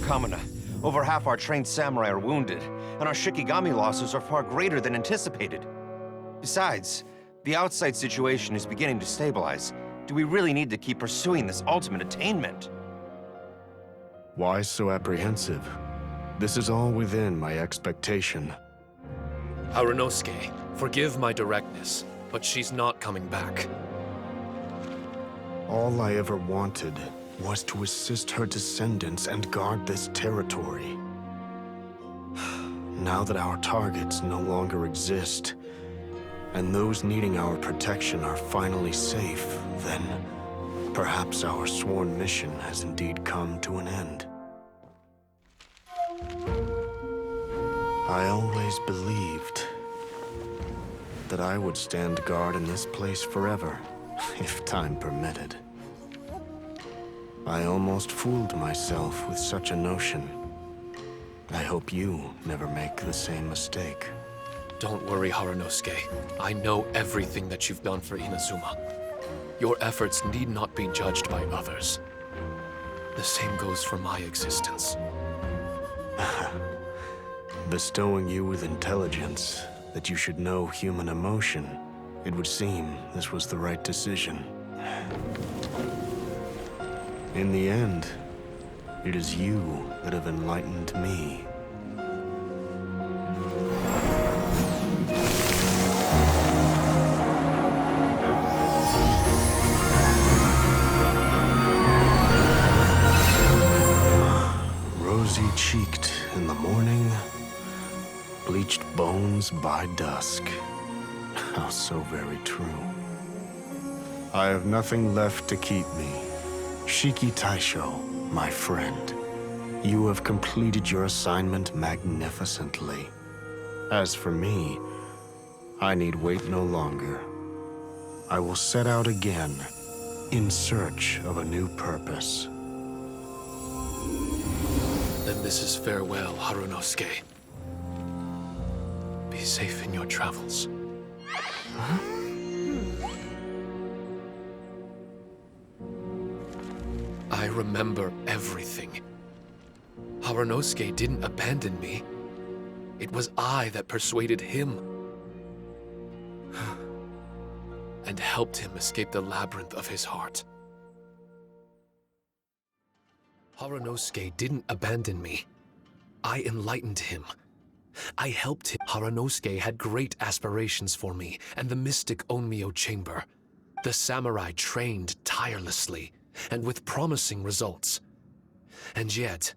Kamina. Over half our trained samurai are wounded, and our Shikigami losses are far greater than anticipated. Besides, the outside situation is beginning to stabilize. Do we really need to keep pursuing this ultimate attainment? Why so apprehensive? This is all within my expectation. Harunosuke, forgive my directness, but she's not coming back. All I ever wanted was to assist her descendants and guard this territory. Now that our targets no longer exist, and those needing our protection are finally safe, then perhaps our sworn mission has indeed come to an end. I always believed that I would stand guard in this place forever, if time permitted. I almost fooled myself with such a notion. I hope you never make the same mistake. Don't worry, Harunosuke. I know everything that you've done for Inazuma. Your efforts need not be judged by others. The same goes for my existence. Bestowing you with intelligence, that you should know human emotion, it would seem this was the right decision. In the end, it is you that have enlightened me. Rosy-cheeked in the morning, bleached bones by dusk. How so very true. I have nothing left to keep me. Shiki Taishou, my friend. You have completed your assignment magnificently. As for me, I need wait no longer. I will set out again, in search of a new purpose. Then this is farewell, Harunosuke. Be safe in your travels. I remember everything. Harunosuke didn't abandon me. It was I that persuaded him. And helped him escape the labyrinth of his heart. Harunosuke didn't abandon me. I enlightened him. I helped him. Harunosuke had great aspirations for me and the mystic Onmyo chamber. The samurai trained tirelessly and with promising results. And yet,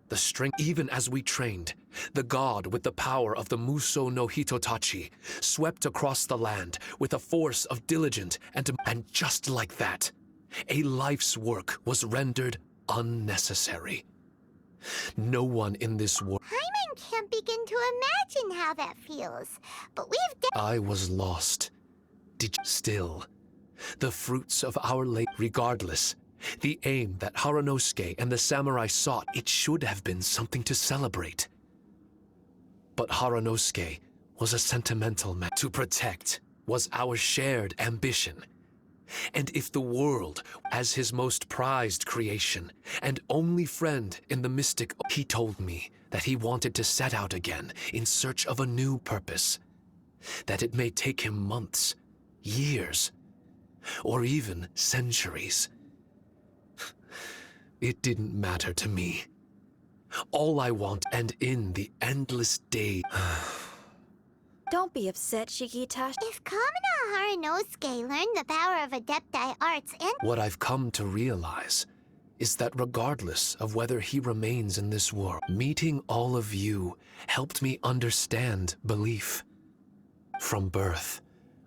the strength, even as we trained, the god with the power of the Muso no Hitotachi swept across the land with a force of diligent and just like that, a life's work was rendered unnecessary. No one in this world. Hyman can't begin to imagine how that feels, but I was lost. Still, the fruits of our regardless, the aim that Harunosuke and the samurai sought, it should have been something to celebrate. But Harunosuke was a sentimental man. To protect was our shared ambition. And if the world, as his most prized creation and only friend in the mystic, he told me that he wanted to set out again in search of a new purpose, that it may take him months, years, or even centuries. It didn't matter to me. All I want, and in the endless day. Don't be upset, Shiki Taishou. if Kamina Harunosuke learned the power of Adepti arts and What I've come to realize is that regardless of whether he remains in this world, meeting all of you helped me understand belief. From birth,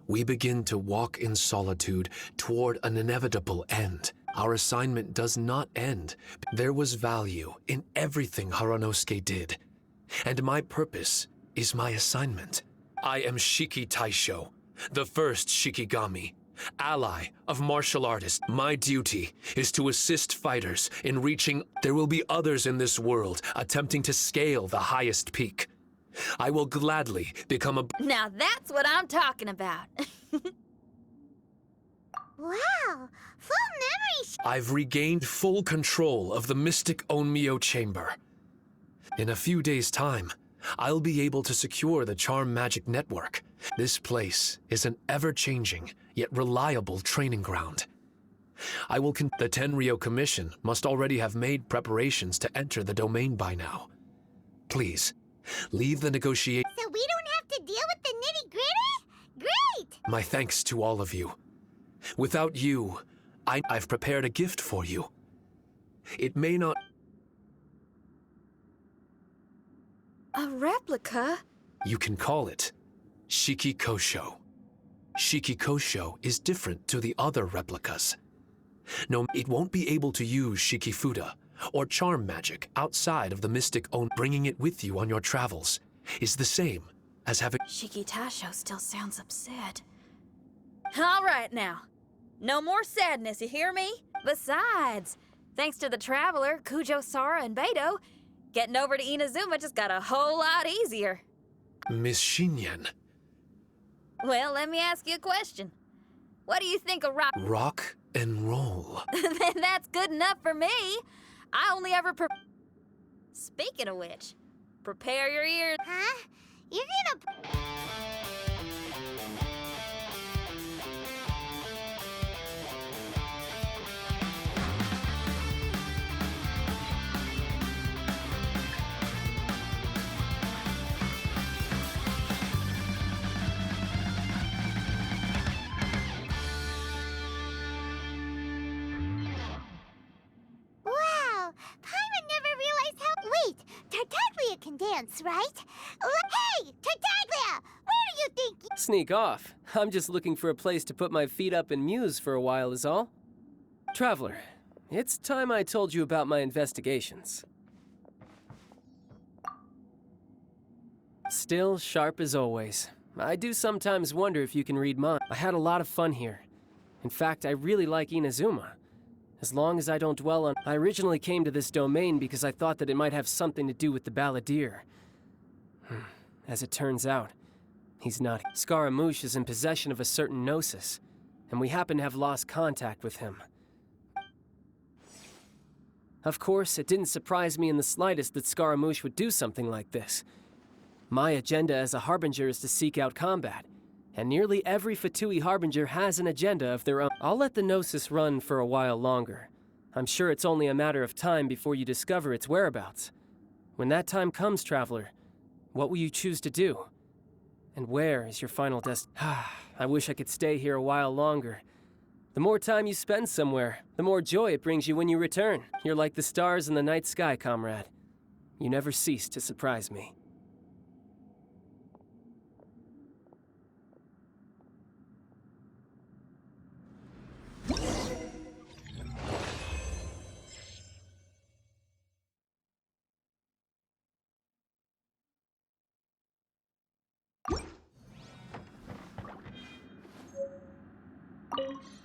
we begin to walk in solitude toward an inevitable end. Our assignment does not end. There was value in everything Harunosuke did, and my purpose is my assignment. I am Shiki Taishou, the first Shikigami, ally of martial artists. My duty is to assist fighters in reaching. There will be others in this world attempting to scale the highest peak. I will gladly become a. Now that's what I'm talking about. wow, full memory. I've regained full control of the mystic Onmyo chamber. In a few days' time, I'll be able to secure the Charm Magic Network. This place is an ever-changing, yet reliable training ground. The Tenryo Commission must already have made preparations to enter the domain by now. Please, leave the negotiation. So we don't have to deal with the nitty-gritty? Great! My thanks to all of you. Without you, I've prepared a gift for you. It may not... A replica? You can call it Shiki Kosho. Shiki Kosho is different to the other replicas. No, it won't be able to use Shiki Fuda or charm magic outside of the mystic own. Bringing it with you on your travels is the same as having... Shiki Taishou still sounds upset. All right now. No more sadness, you hear me? Besides, thanks to the Traveler, Kujo, Sara, and Beidou, getting over to Inazuma just got a whole lot easier. Miss Shinyan. Well, let me ask you a question. What do you think of Rock and roll. Then that's good enough for me. I only ever Speaking of which, prepare your ears. Huh? You're gonna... Wow! Paimon never realized how... Wait! Tartaglia can dance, right? Hey! Tartaglia! Where do you think... Sneak off. I'm just looking for a place to put my feet up and muse for a while is all. Traveler, it's time I told you about my investigations. Still sharp as always. I do sometimes wonder if you can read mine. I had a lot of fun here. In fact, I really like Inazuma. As long as I don't dwell on... I originally came to this domain because I thought that it might have something to do with the balladeer. As it turns out, he's not. Scaramouche is in possession of a certain gnosis, and we happen to have lost contact with him. Of course, it didn't surprise me in the slightest that Scaramouche would do something like this. My agenda as a Harbinger is to seek out combat, and nearly every Fatui Harbinger has an agenda of their own. I'll let the Gnosis run for a while longer. I'm sure it's only a matter of time before you discover its whereabouts. When that time comes, Traveler, what will you choose to do? And where is your final I wish I could stay here a while longer. The more time you spend somewhere, the more joy it brings you when you return. You're like the stars in the night sky, comrade. You never cease to surprise me.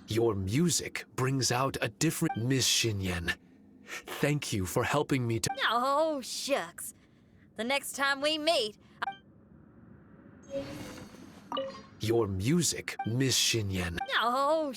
Your music brings out a different... Miss Shinyan, thank you for helping me to... Oh, shucks. The next time we meet... Your music, Miss Shinyan. Oh,